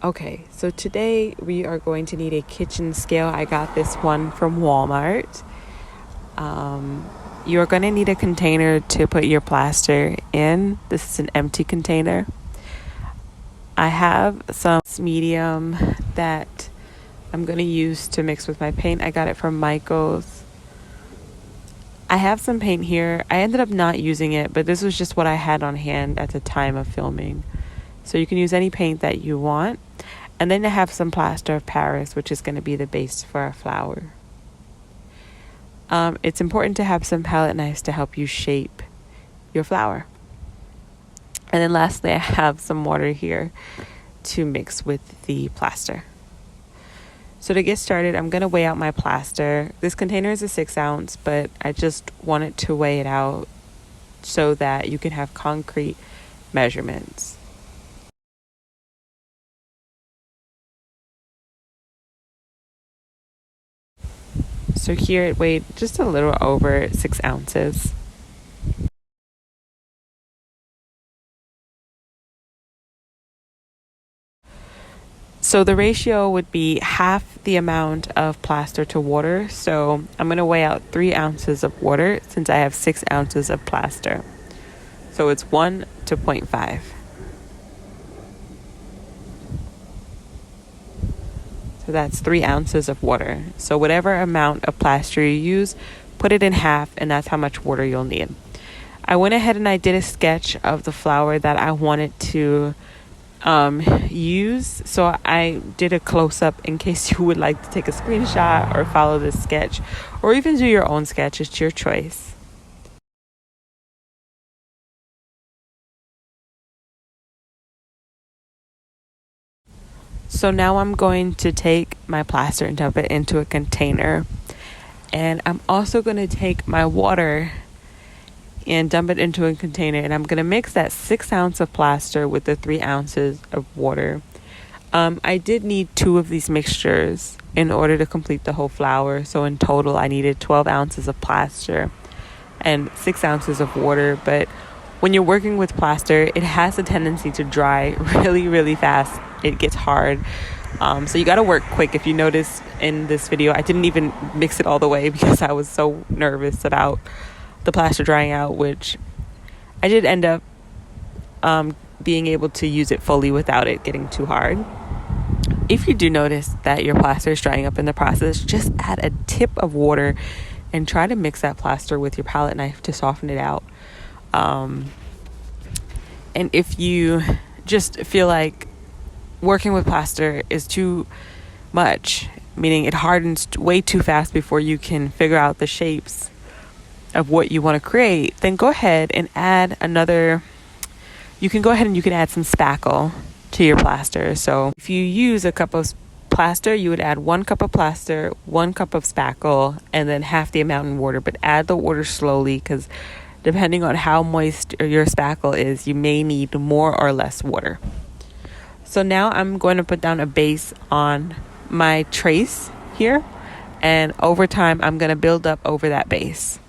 Okay, so today we are going to need a kitchen scale. I got this one from Walmart. You're going to need a container to put your plaster in. This is an empty container. I have some medium that I'm going to use to mix with my paint. I got it from Michael's. I have some paint here. I ended up not using it, but this was just what I had on hand at the time of filming. So you can use any paint that you want. And then I have some Plaster of Paris, which is going to be the base for our flower. It's important to have some palette knives to help you shape your flower. And then lastly, I have some water here to mix with the plaster. So to get started, I'm going to weigh out my plaster. This container is a 6 ounce, but I just wanted to weigh it out so that you can have concrete measurements. So here it weighed just a little over 6 ounces. So the ratio would be half the amount of plaster to water. So I'm going to weigh out 3 ounces of water since I have 6 ounces of plaster. So it's 1 to 0.5. So that's 3 ounces of water. So whatever amount of plaster you use, put it in half, and that's how much water you'll need. I went ahead and I did a sketch of the flower that I wanted to use. So I did a close-up in case you would like to take a screenshot or follow this sketch, or even do your own sketch. It's your choice. So now I'm going to take my plaster and dump it into a container. And I'm also going to take my water and dump it into a container. And I'm going to mix that 6 ounce of plaster with the 3 ounces of water. I did need 2 of these mixtures in order to complete the whole flower. So in total, I needed 12 ounces of plaster and 6 ounces of water. But when you're working with plaster, it has a tendency to dry really, really fast. It gets hard. So you got to work quick. If you notice in this video, I didn't even mix it all the way because I was so nervous about the plaster drying out, which I did end up being able to use it fully without it getting too hard. If you do notice that your plaster is drying up in the process, just add a tip of water and try to mix that plaster with your palette knife to soften it out. And if you just feel like working with plaster is too much, meaning it hardens way too fast before you can figure out the shapes of what you want to create, then go ahead and add another. You can add some spackle to your plaster. So if you use a cup of plaster, you would add 1 cup of plaster, 1 cup of spackle, and then half the amount in water. But add the water slowly, because depending on how moist your spackle is, you may need more or less water. So now I'm going to put down a base on my trace here, and over time I'm going to build up over that base.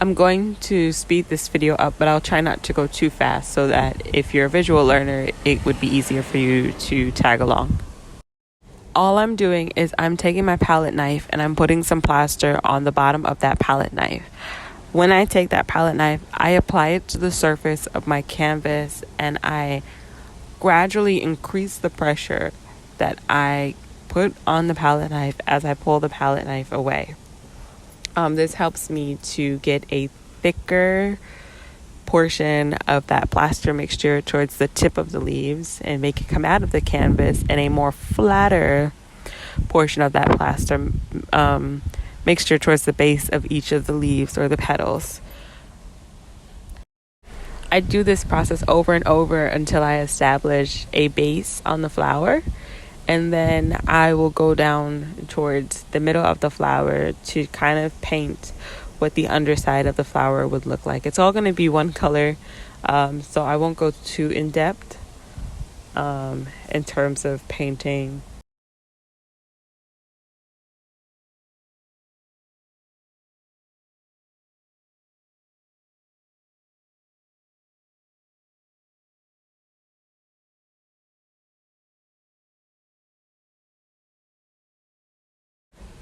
I'm going to speed this video up, but I'll try not to go too fast so that if you're a visual learner, it would be easier for you to tag along. All I'm doing is I'm taking my palette knife and I'm putting some plaster on the bottom of that palette knife. When I take that palette knife, I apply it to the surface of my canvas and I gradually increase the pressure that I put on the palette knife as I pull the palette knife away. This helps me to get a thicker portion of that plaster mixture towards the tip of the leaves and make it come out of the canvas, and a more flatter portion of that plaster mixture towards the base of each of the leaves or the petals. I do this process over and over until I establish a base on the flower. And then I will go down towards the middle of the flower to kind of paint what the underside of the flower would look like. It's all going to be one color, so I won't go too in depth in terms of painting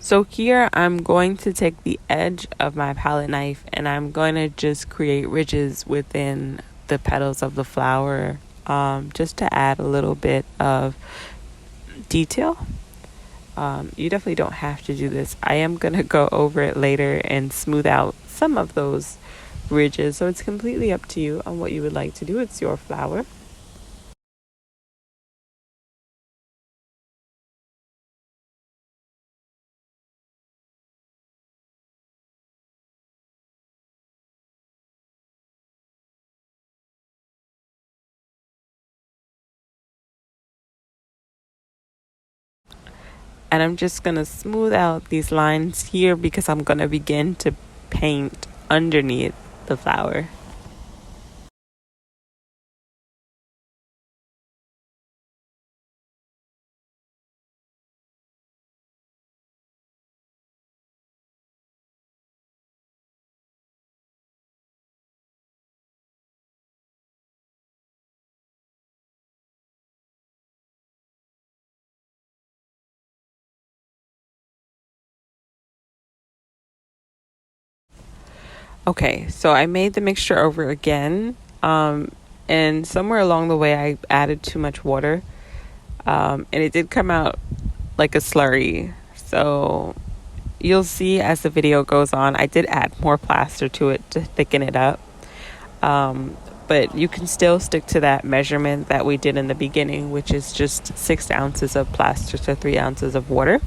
So here I'm going to take the edge of my palette knife and I'm going to just create ridges within the petals of the flower, just to add a little bit of detail. You definitely don't have to do this. I am going to go over it later and smooth out some of those ridges, so it's completely up to you on what you would like to do. It's your flower. And I'm just going to smooth out these lines here because I'm going to begin to paint underneath the flower. Okay, so I made the mixture over again, and somewhere along the way I added too much water, and it did come out like a slurry. So you'll see as the video goes on, I did add more plaster to it to thicken it up. But you can still stick to that measurement that we did in the beginning, which is just 6 ounces of plaster to 3 ounces of water.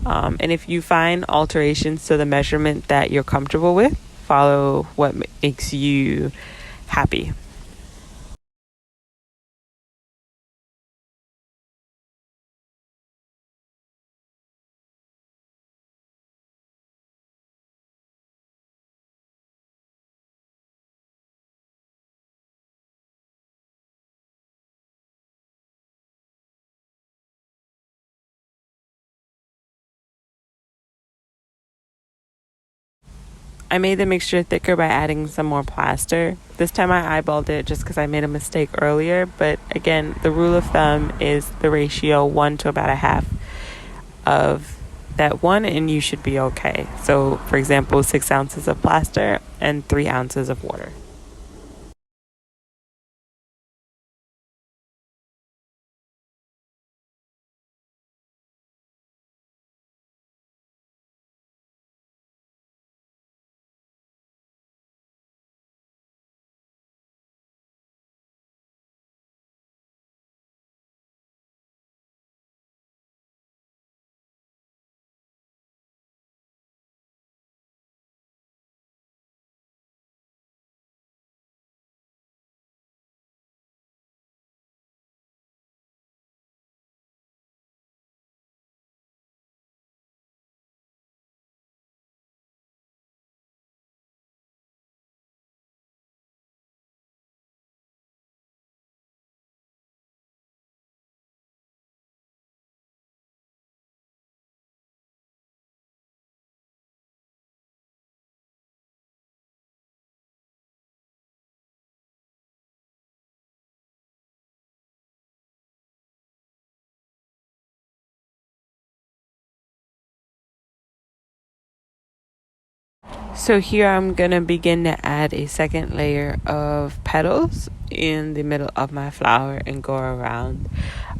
And if you find alterations to the measurement that you're comfortable with, follow what makes you happy. I made the mixture thicker by adding some more plaster. This time I eyeballed it just because I made a mistake earlier. But again, the rule of thumb is the ratio 1 to about a half of that one, and you should be okay. So, for example, 6 ounces of plaster and 3 ounces of water. So here I'm gonna begin to add a second layer of petals in the middle of my flower and go around.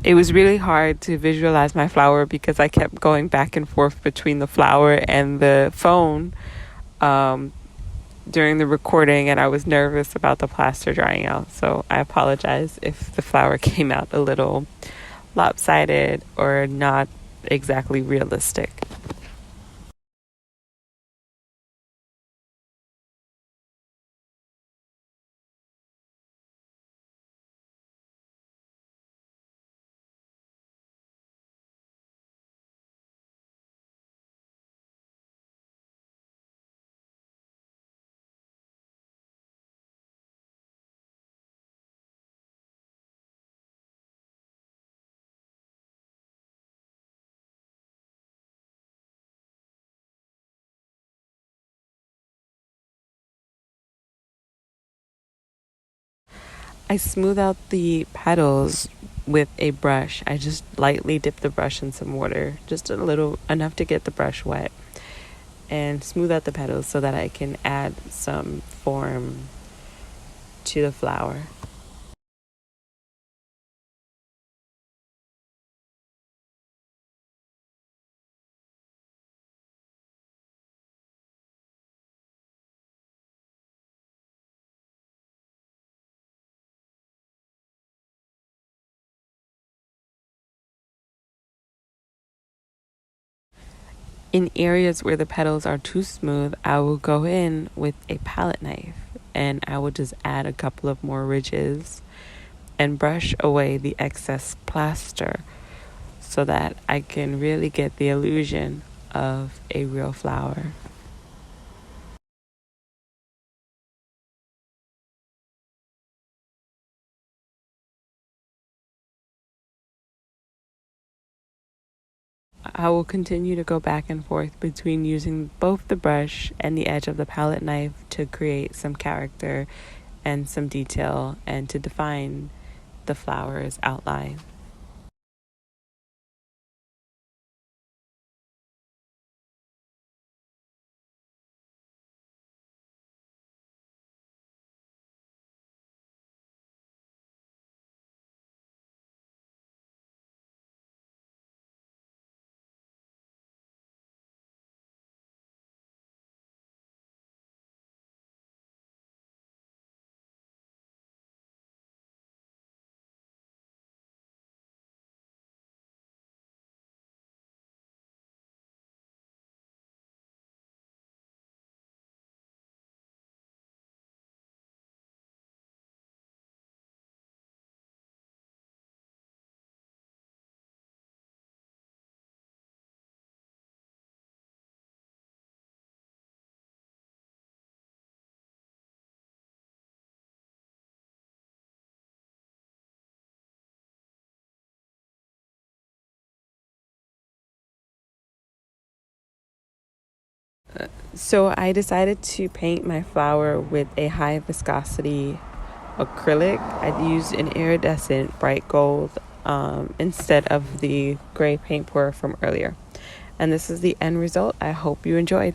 It was really hard to visualize my flower because I kept going back and forth between the flower and the phone during the recording, and I was nervous about the plaster drying out. So I apologize if the flower came out a little lopsided or not exactly realistic. I smooth out the petals with a brush. I just lightly dip the brush in some water, just a little, enough to get the brush wet, and smooth out the petals so that I can add some form to the flower. In areas where the petals are too smooth, I will go in with a palette knife and I will just add a couple of more ridges and brush away the excess plaster so that I can really get the illusion of a real flower. I will continue to go back and forth between using both the brush and the edge of the palette knife to create some character and some detail and to define the flower's outline. So I decided to paint my flower with a high viscosity acrylic. I used an iridescent bright gold instead of the gray paint pour from earlier. And this is the end result. I hope you enjoyed.